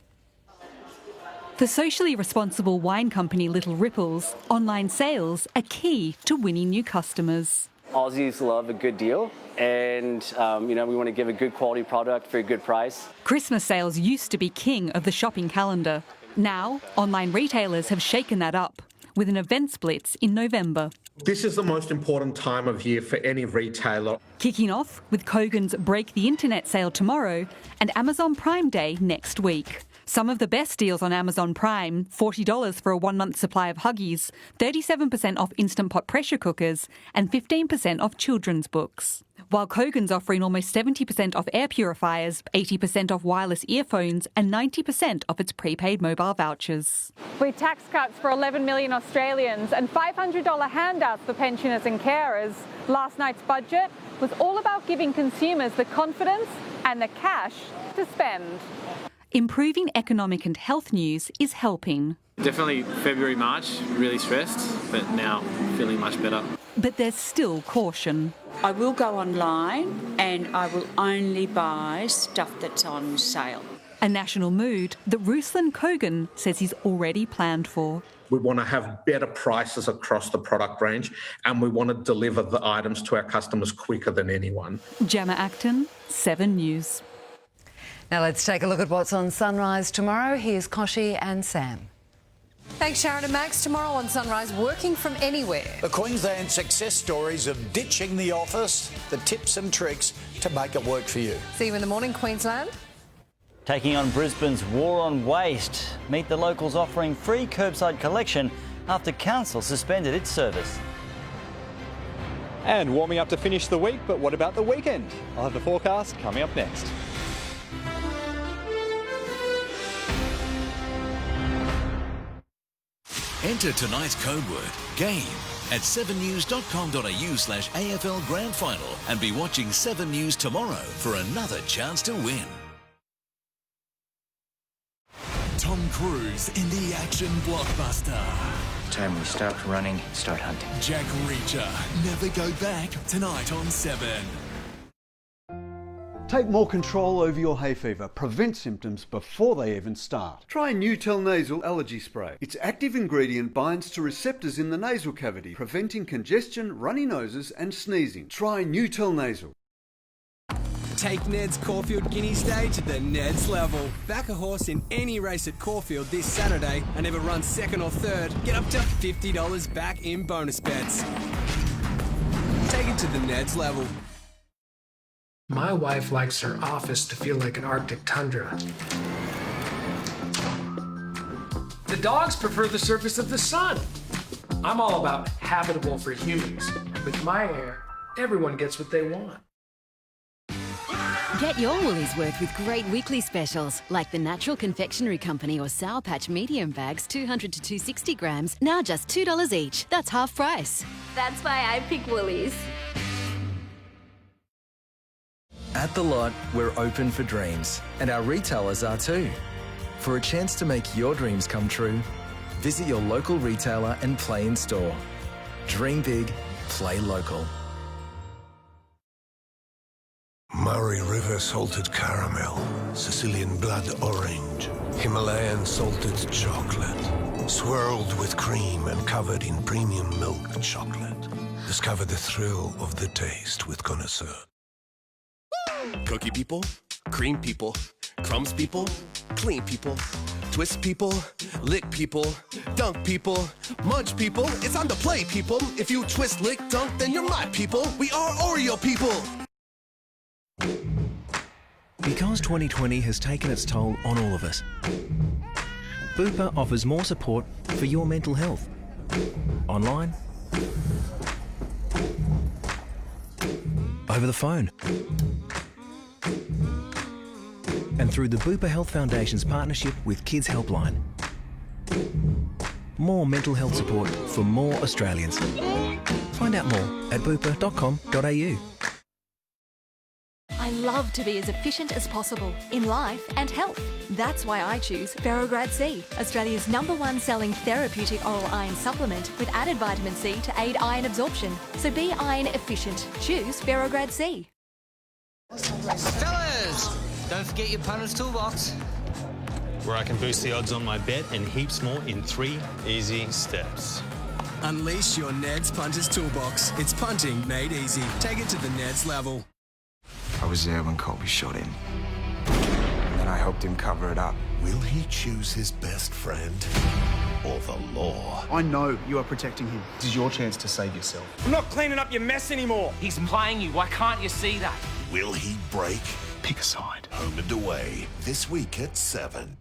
For socially responsible wine company Little Ripples, online sales are key to winning new customers. Aussies love a good deal and, we want to give a good quality product for a good price. Christmas sales used to be king of the shopping calendar. Now, online retailers have shaken that up with an events blitz in November. This is the most important time of year for any retailer. Kicking off with Kogan's Break the Internet sale tomorrow and Amazon Prime Day next week. Some of the best deals on Amazon Prime: $40 for a 1-month supply of Huggies, 37% off Instant Pot pressure cookers and 15% off children's books. While Kogan's offering almost 70% off air purifiers, 80% off wireless earphones and 90% off its prepaid mobile vouchers. With tax cuts for 11 million Australians and $500 handouts for pensioners and carers, last night's budget was all about giving consumers the confidence and the cash to spend. Improving economic and health news is helping. Definitely February, March, really stressed, but now feeling much better. But there's still caution. I will go online and I will only buy stuff that's on sale. A national mood that Ruslan Kogan says he's already planned for. We want to have better prices across the product range and we want to deliver the items to our customers quicker than anyone. Gemma Acton, 7 News. Now let's take a look at what's on Sunrise tomorrow. Here's Koshi and Sam. Thanks, Sharon and Max. Tomorrow on Sunrise, working from anywhere. The Queensland success stories of ditching the office, the tips and tricks to make it work for you. See you in the morning, Queensland. Taking on Brisbane's war on waste. Meet the locals offering free curbside collection after council suspended its service. And warming up to finish the week, but what about the weekend? I'll have the forecast coming up next. Enter tonight's code word, GAME, at 7news.com.au/AFL Grand Final and be watching 7 News tomorrow for another chance to win. Tom Cruise in the action blockbuster. Time we stopped running, start hunting. Jack Reacher, Never Go Back, tonight on 7. Take more control over your hay fever. Prevent symptoms before they even start. Try Nutel Nasal Allergy Spray. Its active ingredient binds to receptors in the nasal cavity, preventing congestion, runny noses and sneezing. Try Nutel Nasal. Take Ned's Caulfield Guinea Stage to the Ned's level. Back a horse in any race at Caulfield this Saturday and if it runs second or third, get up to $50 back in bonus bets. Take it to the Ned's level. My wife likes her office to feel like an Arctic tundra. The dogs prefer the surface of the sun. I'm all about habitable for humans. With my hair, everyone gets what they want. Get your woolies worth with great weekly specials, like the Natural Confectionery Company or Sour Patch medium bags, 200 to 260 grams, now just $2 each. That's half price. That's why I pick Woolies. At The Lot, we're open for dreams, and our retailers are too. For a chance to make your dreams come true, visit your local retailer and play in store. Dream big, play local. Murray River salted caramel, Sicilian blood orange, Himalayan salted chocolate, swirled with cream and covered in premium milk chocolate. Discover the thrill of the taste with Connoisseur. Cookie people, cream people, crumbs people, clean people, twist people, lick people, dunk people, munch people. It's on the play, people. If you twist, lick, dunk, then you're my people. We are Oreo people. Because 2020 has taken its toll on all of us, Bupa offers more support for your mental health. Online, over the phone, and through the Bupa Health Foundation's partnership with Kids Helpline. More mental health support for more Australians. Find out more at bupa.com.au. I love to be as efficient as possible in life and health. That's why I choose Ferrograd C, Australia's #1 selling therapeutic oral iron supplement with added vitamin C to aid iron absorption. So be iron efficient. Choose Ferrograd C. Fellas, don't forget your punter's toolbox, where I can boost the odds on my bet and heaps more in 3 easy steps. Unleash your Ned's Punter's Toolbox. It's punting made easy. Take it to the Ned's level. I was there when Colby shot him. And then I helped him cover it up. Will he choose his best friend or the law? I know you are protecting him. This is your chance to save yourself. I'm not cleaning up your mess anymore. He's playing you. Why can't you see that? Will he break? Pick a side. Home and Away, this week at 7.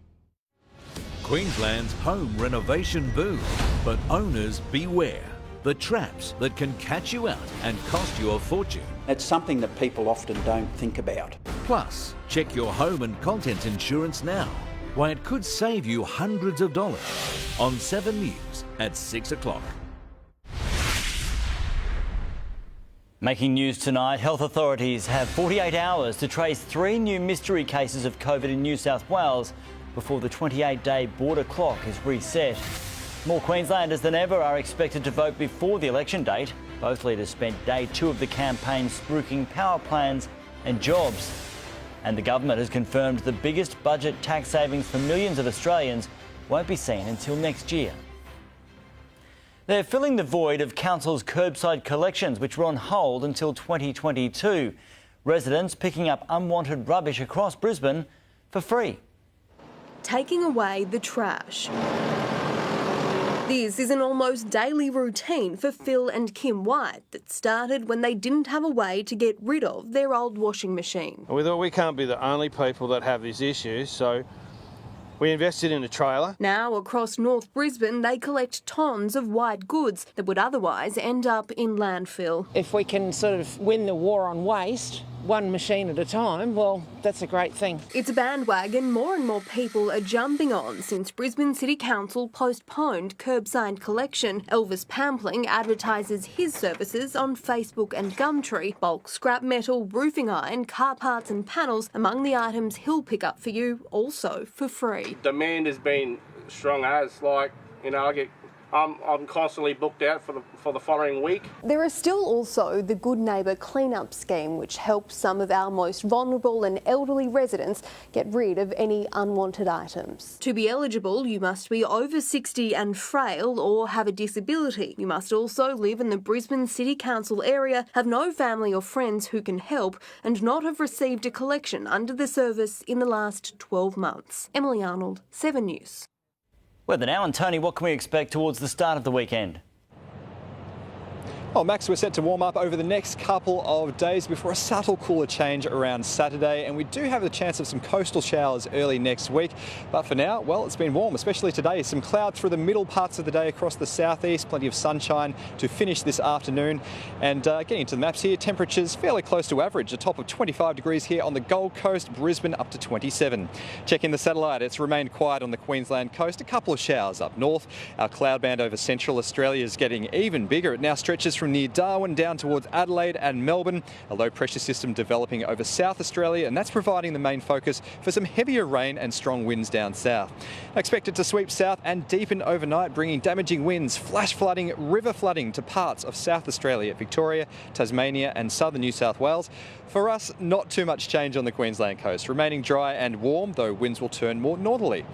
Queensland's home renovation boom, but owners beware. The traps that can catch you out and cost you a fortune. It's something that people often don't think about. Plus, check your home and content insurance now. Why it could save you hundreds of dollars. On 7 News at 6 o'clock. Making news tonight, health authorities have 48 hours to trace 3 new mystery cases of COVID in New South Wales before the 28-day border clock is reset. More Queenslanders than ever are expected to vote before the election date. Both leaders spent day 2 of the campaign spruiking power plans and jobs. And the government has confirmed the biggest budget tax savings for millions of Australians won't be seen until next year. They're filling the void of council's curbside collections, which were on hold until 2022. Residents picking up unwanted rubbish across Brisbane for free. Taking away the trash. This is an almost daily routine for Phil and Kim White that started when they didn't have a way to get rid of their old washing machine. We thought we can't be the only people that have this issue, so we invested in a trailer. Now, across North Brisbane, they collect tons of white goods that would otherwise end up in landfill. If we can sort of win the war on waste, one machine at a time, well, that's a great thing. It's a bandwagon more and more people are jumping on since Brisbane City Council postponed curbside collection. Elvis Pampling advertises his services on Facebook and Gumtree. Bulk scrap metal, roofing iron, car parts and panels among the items he'll pick up for you, also for free. Demand has been strong as, like, you know, I'm constantly booked out for the following week. There is still also the Good Neighbour clean-up scheme, which helps some of our most vulnerable and elderly residents get rid of any unwanted items. To be eligible, you must be over 60 and frail or have a disability. You must also live in the Brisbane City Council area, have no family or friends who can help, and not have received a collection under the service in the last 12 months. Emily Arnold, 7 News. Weather now, and Tony, what can we expect towards the start of the weekend? Well, Max, we're set to warm up over the next couple of days before a subtle cooler change around Saturday, and we do have the chance of some coastal showers early next week. But for now, well, it's been warm, especially today. Some cloud through the middle parts of the day across the southeast, plenty of sunshine to finish this afternoon. And getting into the maps here, temperatures fairly close to average, a top of 25 degrees here on the Gold Coast, Brisbane up to 27. Checking the satellite, it's remained quiet on the Queensland coast, a couple of showers up north. Our cloud band over central Australia is getting even bigger. It now stretches from near Darwin down towards Adelaide and Melbourne. A low pressure system developing over South Australia, and that's providing the main focus for some heavier rain and strong winds down south. Expected to sweep south and deepen overnight, bringing damaging winds, flash flooding, river flooding to parts of South Australia, Victoria, Tasmania and southern New South Wales. For us, not too much change on the Queensland coast, remaining dry and warm, though winds will turn more northerly.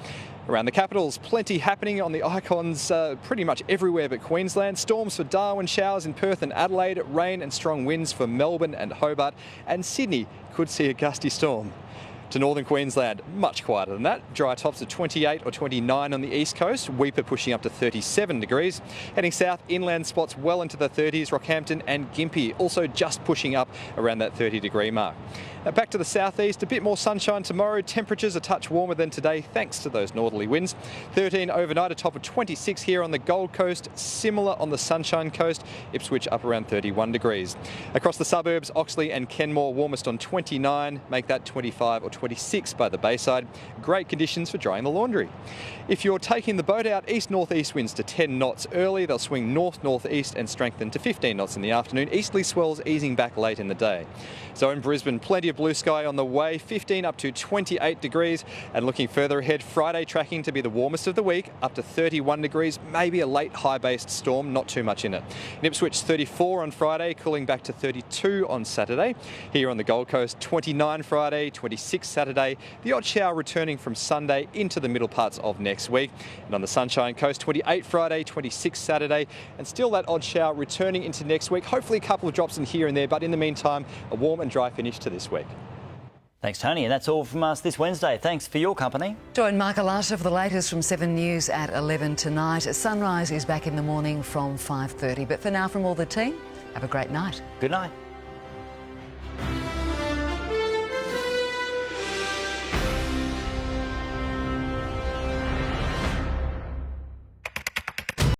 Around the capitals, plenty happening on the icons pretty much everywhere but Queensland. Storms for Darwin, showers in Perth and Adelaide, rain and strong winds for Melbourne and Hobart, and Sydney could see a gusty storm. To northern Queensland, much quieter than that. Dry tops of 28 or 29 on the east coast, Weipa pushing up to 37 degrees. Heading south, inland spots well into the 30s, Rockhampton and Gympie also just pushing up around that 30-degree mark. Now back to the southeast, a bit more sunshine tomorrow. Temperatures a touch warmer than today thanks to those northerly winds. 13 overnight, a top of 26 here on the Gold Coast, similar on the Sunshine Coast, Ipswich up around 31 degrees. Across the suburbs, Oxley and Kenmore warmest on 29, make that 25 or 26 by the Bayside. Great conditions for drying the laundry. If you're taking the boat out, east-northeast winds to 10 knots early. They'll swing north-northeast and strengthen to 15 knots in the afternoon. Easterly swells easing back late in the day. So in Brisbane, plenty of blue sky on the way, 15 up to 28 degrees. And looking further ahead, Friday tracking to be the warmest of the week, up to 31 degrees, maybe a late high-based storm, not too much in it. In Ipswich, 34 on Friday, cooling back to 32 on Saturday. Here on the Gold Coast, 29 Friday, 26 Saturday. The odd shower returning from Sunday into the middle parts of next week. And on the Sunshine Coast, 28 Friday, 26 Saturday, and still that odd shower returning into next week. Hopefully a couple of drops in here and there, but in the meantime, a warm and dry finish to this week. Thanks, Tony, and that's all from us this Wednesday. Thanks for your company. Join Mark Alasha for the latest from 7 News at 11 tonight. Sunrise is back in the morning from 5:30. But for now, from all the team, have a great night. Good night.